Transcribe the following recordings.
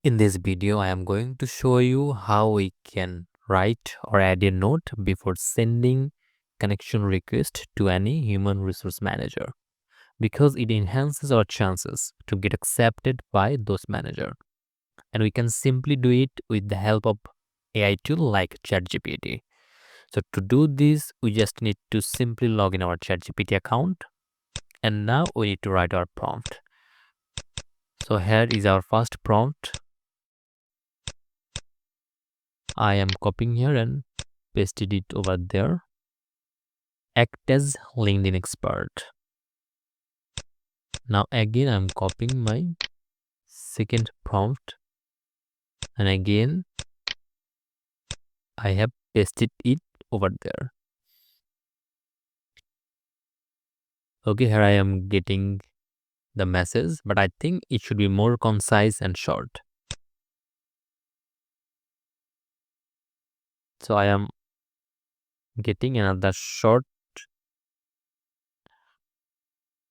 In this video, I am going to show you how we can write or add a note before sending connection request to any human resource manager because it enhances our chances to get accepted by those manager. And we can simply do it with the help of AI tool like ChatGPT. So to do this, we just need to simply log in our ChatGPT account and now we need to write our prompt. So here is our first prompt. I am copying here and pasted it over there. Act as LinkedIn expert. Now again I'm copying my second prompt and again I have pasted it over there. Okay, here I am getting the message, but I think it should be more concise and short. So I am getting another short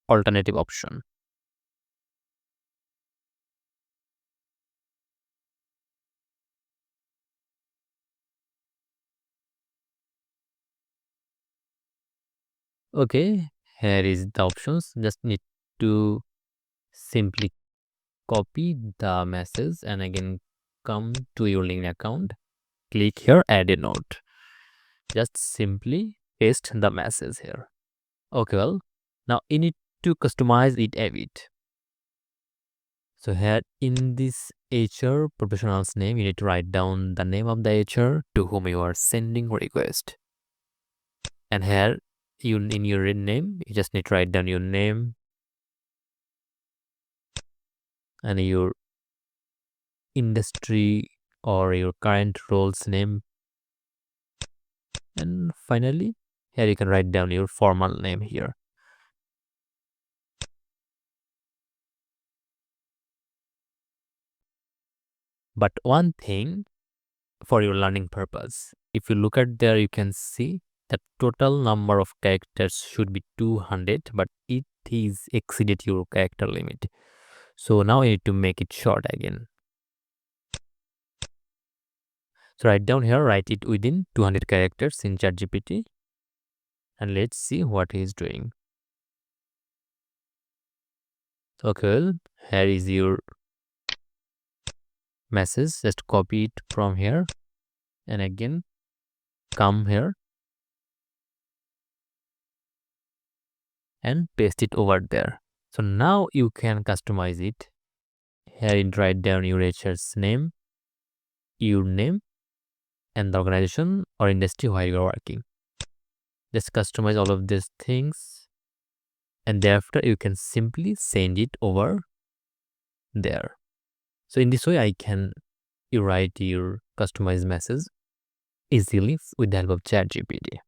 alternative option. Okay, here is the options. Just need to simply copy the message and again come to your LinkedIn account. Click here, add a note. Just simply paste the message here. Okay, well, now you need to customize it a bit. So here in this HR professional's name, you need to write down the name of the HR to whom you are sending request. And here you in your name, you just need to write down your name and your industry or your current role's name. And finally, here you can write down your formal name here. But one thing for your learning purpose, if you look at there, you can see the total number of characters should be 200, but it is exceeded your character limit. So now you need to make it short again. So write down here, write it within 200 characters in ChatGPT and let's see what he is doing. Okay, here is your message. Just copy it from here and again come here and paste it over there. So now you can customize it. Here you write down your HR's name, your name, and the organization or industry where you are working. Just customize all of these things and thereafter you can simply send it over there. So in this way I can you write your customized message easily with the help of ChatGPT.